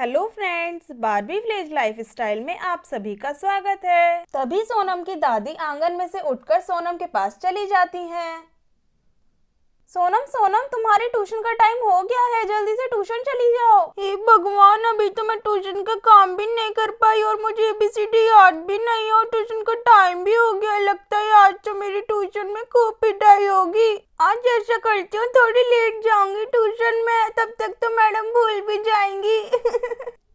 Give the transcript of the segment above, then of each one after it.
Hello friends, Barbie village lifestyle में आप सभी का स्वागत है। तभी सोनम की दादी आंगन में से उठकर सोनम के पास चली जाती हैं। सोनम सोनम, तुम्हारे ट्यूशन का टाइम हो गया है, जल्दी से ट्यूशन चली जाओ। हे भगवान, अभी तो मैं ट्यूशन का काम भी नहीं कर पाई और मुझे ABCD याद भी नहीं और ट्यूशन का टाइम भी हो गया। लगता है आज तो मेरी ट्यूशन में खूब पिटाई होगी। आज ऐसा करती हूँ, थोड़ी लेट जाऊंगी ट्यूशन में, तब तक तो मैडम भूल भी जाएंगी।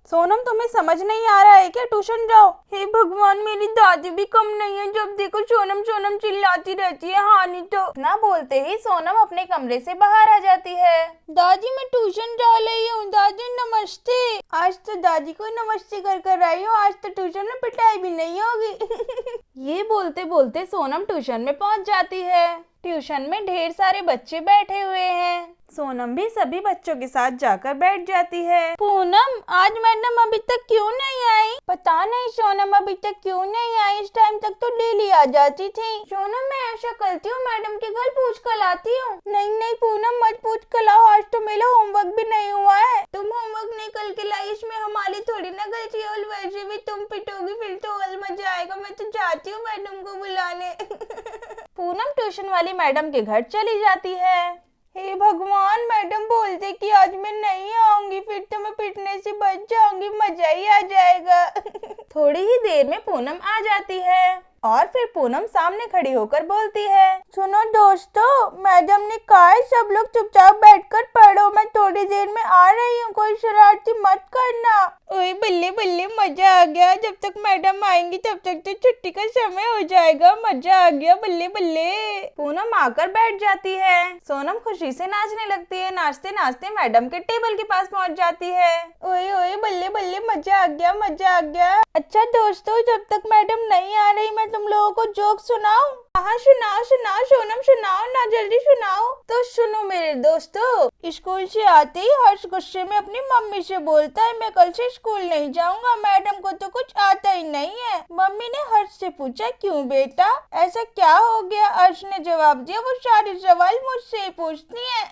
सोनम, तुम्हें समझ नहीं आ रहा है क्या? ट्यूशन जाओ। हे भगवान, मेरी दादी भी कम नहीं है, जब देखो सोनम सोनम चिल्लाती रहती है। हाँ नहीं तो। ना बोलते ही सोनम अपने कमरे से बाहर आ जाती है। दादी, मैं ट्यूशन जा रही हूँ। दादी नमस्ते। आज तो दादी को नमस्ते कर कर आई हूँ, आज तो ट्यूशन में पिटाई भी नहीं होगी। ये बोलते बोलते सोनम ट्यूशन में पहुँच जाती है। ट्यूशन में ढेर सारे बच्चे बैठे हुए हैं। सोनम भी सभी बच्चों के साथ जाकर बैठ जाती है। पूनम, आज मैडम अभी तक क्यों नहीं आई? पता नहीं सोनम, अभी तक क्यों नहीं आई। इस टाइम तक तो डेली आ जाती थी। सोनम, मैं ऐसा करती हूँ, मैडम के घर पूछ कर लाती हूँ। नहीं नहीं पूनम, मत पूछ कर लाओ, आज तो मेरा होमवर्क भी नहीं हुआ है। तुम होमवर्क नहीं करके लाई, इसमें हमारी थोड़ी ना गलती है। और वैसे भी तुम पिटोगी फिर तो और मजा आएगा। मैं तो चाहती हूँ मैडम को बुलाने। पूनम ट्यूशन वाली मैडम के घर चली जाती है। हे भगवान, मैडम बोलते कि आज मैं नहीं आऊंगी, फिर तो मैं पिटने से बच जाऊंगी, मजा ही आ जाएगा। थोड़ी ही देर में पूनम आ जाती है और फिर पूनम सामने खड़ी होकर बोलती है, सुनो दोस्तों, मैडम ने कहा है सब लोग चुपचाप बैठकर पढ़ो, मैं थोड़ी देर में आ रही हूँ, कोई शरारती मत करना। ओए बल्ले बल्ले, मजा आ गया। जब तक मैडम आएंगी तब तक तो छुट्टी का समय हो जाएगा। मजा आ गया, बल्ले बल्ले। पूनम आकर बैठ जाती है। सोनम खुशी से नाचने लगती है। नाचते नाचते मैडम के टेबल के पास पहुंच जाती है। ओए ओए बल्ले बल्ले, मजा आ गया, मजा आ गया। अच्छा दोस्तों, जब तक मैडम नहीं आ रही मैं तुम लोगों को जोक सुनाऊं? हाँ सुनाओ सुनाओ सोनम, सुनाओ ना, जल्दी सुनाओ। तो सुनो मेरे दोस्तों, स्कूल से आते ही हर्ष गुस्से में अपनी मम्मी से बोलता है, मैं कल से स्कूल नहीं जाऊंगा, मैडम को तो कुछ आता ही नहीं है। मम्मी ने हर्ष से पूछा, क्यों बेटा, ऐसा क्या हो गया? हर्ष ने जवाब दिया, वो सारे सवाल मुझसे ही पूछती है।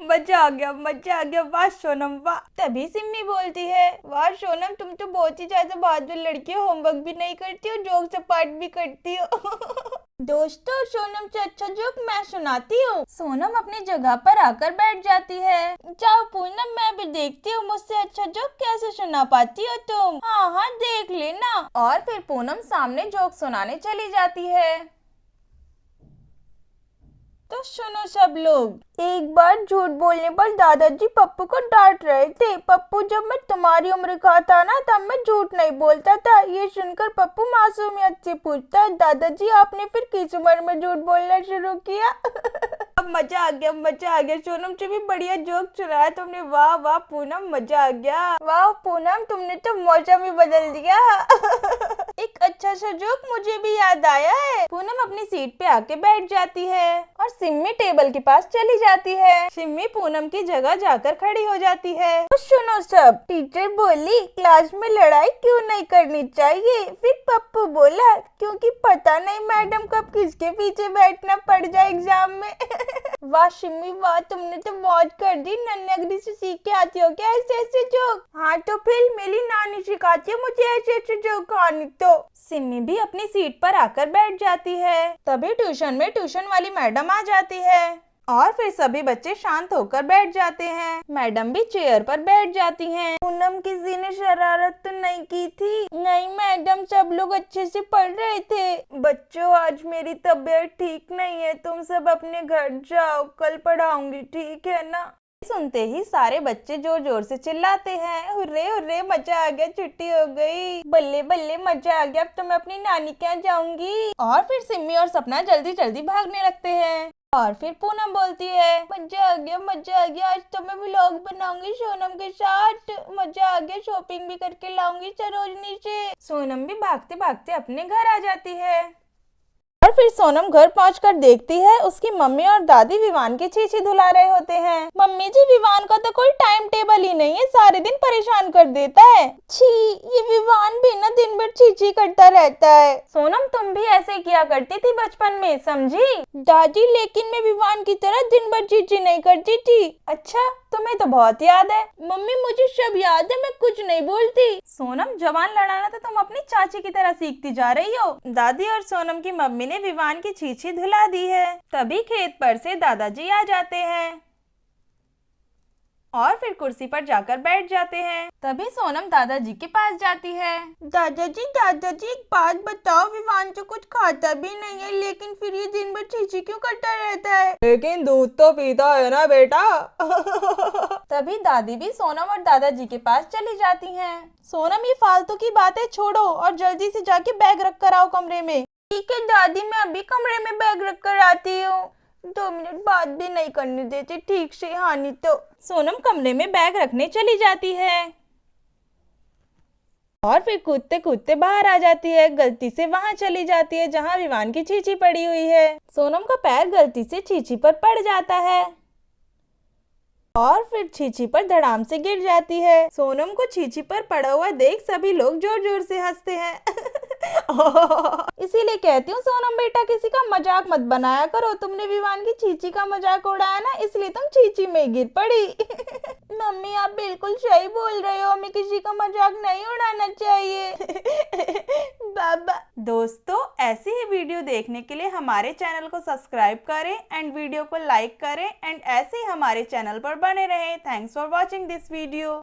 मजा आ गया, मजा आ गया। वाह सोनम वाह। तभी सिम्मी बोलती है, वाह सोनम, तुम तो बहुत ही ज्यादा बहादुर लड़की हो, होमवर्क भी नहीं करती हो, जोक से पाठ भी करती हो। दोस्तों, सोनम से अच्छा जोक मैं सुनाती हूँ। सोनम अपनी जगह पर आकर बैठ जाती है। जाओ पूनम, मैं भी देखती हूँ मुझसे अच्छा जोक कैसे सुना पाती हो तुम। हाँ हाँ, देख लेना। और फिर पूनम सामने जोक सुनाने चली जाती है। तो सुनो सब लोग, एक बार झूठ बोलने पर दादाजी पप्पू को डांट रहे थे। पप्पू, जब मैं तुम्हारी उम्र का था ना, तब मैं झूठ नहीं बोलता था। ये सुनकर पप्पू मासूमियत से पूछता है, दादाजी आपने फिर किस उम्र में झूठ बोलना शुरू किया? अब मजा आ गया, मजा आ गया। सोनम से भी बढ़िया जोक सुनाया तुमने। वाह वाह पूनम, मजा आ गया। वाह पूनम, तुमने तो मौसम ही बदल दिया। एक अच्छा सा जोक मुझे भी याद आया है। पूनम अपनी सीट पे आके बैठ जाती है और सिम्मी टेबल के पास चली जाती है। सिम्मी पूनम की जगह जाकर खड़ी हो जाती है। तो सुनो सब, टीचर बोली क्लास में लड़ाई क्यों नहीं करनी चाहिए। फिर पप्पू बोला, क्योंकि पता नहीं मैडम कब किसके पीछे बैठना पड़ जाए एग्जाम में। वाह सिम्मी वाह, तुमने तो बहुत कर दी। नन्ही से सीख के आती हो क्या ऐसे ऐसे जोक? हाँ तो फिर मेरी नानी सिखाती है मुझे ऐसे ऐसे जोक आने। तो सिम्मी भी अपनी सीट पर आकर बैठ जाती है। तभी ट्यूशन में ट्यूशन वाली मैडम आ जाती है और फिर सभी बच्चे शांत होकर बैठ जाते हैं। मैडम भी चेयर पर बैठ जाती हैं। पूनम, किसी ने शरारत तो नहीं की थी? नहीं मैडम, सब लोग अच्छे से पढ़ रहे थे। बच्चों, आज मेरी तबीयत ठीक नहीं है, तुम सब अपने घर जाओ, कल पढ़ाऊंगी, ठीक है ना? सुनते ही सारे बच्चे जोर जोर से चिल्लाते हैं, हुर्रे हुर्रे, मजा आ गया, छुट्टी हो गई, बल्ले बल्ले, मजा आ गया, अब तो मैं अपनी नानी के यहाँ जाऊंगी। और फिर सिम्मी और सपना जल्दी जल्दी भागने लगते हैं। और फिर पूनम बोलती है, मजा आ गया, मजा आ गया, आज तो मैं व्लॉग बनाऊंगी सोनम के साथ, मजा आ गया, शॉपिंग भी करके लाऊंगी सरोजनी से। सोनम भी भागते भागते अपने घर आ जाती है और फिर सोनम घर पहुंचकर देखती है उसकी मम्मी और दादी विवान की चींची धुला रहे होते हैं। मम्मी जी, विवान का तो कोई टाइम टेबल ही नहीं है, सारे दिन परेशान कर देता है। छी, ये विवान भी ना दिन भर चींची करता रहता है। सोनम, तुम भी ऐसे किया करती थी बचपन में, समझी? दादी, लेकिन मैं विवान की तरह दिन भर चींची नहीं करती थी। अच्छा, तुम्हें तो बहुत याद है। मम्मी मुझे सब याद है, मैं कुछ नहीं बोलती। सोनम जबान लड़ाना तो तुम अपनी चाची की तरह सीखती जा रही हो। दादी और सोनम की मम्मी ने विवान की छीछी धुला दी है। तभी खेत पर से दादाजी आ जाते हैं और फिर कुर्सी पर जाकर बैठ जाते हैं। तभी सोनम दादाजी के पास जाती है। दादाजी एक बात बताओ, विवान तो कुछ खाता भी नहीं है, लेकिन फिर ये दिन भर चींची क्यों करता रहता है? लेकिन दूध तो पीता है ना बेटा। तभी दादी भी सोनम और दादाजी के पास चली जाती हैं। सोनम ये फालतू की बातें छोड़ो और जल्दी से जाके बैग रख कर आओ कमरे में। ठीक है दादी, मैं अभी कमरे में बैग रख कर आती हूँ। 2 मिनट बात भी नहीं करने देते ठीक से हानि तो। सोनम कमरे में बैग रखने चली जाती है और फिर कूदते कूदते बाहर आ जाती है। गलती से वहां चली जाती है जहां विवान की छींची पड़ी हुई है। सोनम का पैर गलती से छींची पर पड़ जाता है और फिर छींची पर धड़ाम से गिर जाती है। सोनम को छींची पर पड़ा हुआ देख सभी लोग जोर जोर से हंसते हैं। इसीलिए कहती हूँ सोनम बेटा, किसी का मजाक मत बनाया करो। तुमने विवान की छींची का मजाक उड़ाया ना, इसलिए तुम छींची में गिर पड़ी। मम्मी आप बिल्कुल सही बोल रहे हो, हमें किसी का मजाक नहीं उड़ाना चाहिए। बाबा। दोस्तों ऐसी ही वीडियो देखने के लिए हमारे चैनल को सब्सक्राइब करें एंड वीडियो को लाइक करें एंड ऐसे ही हमारे चैनल पर बने रहें। Thanks for watching this video.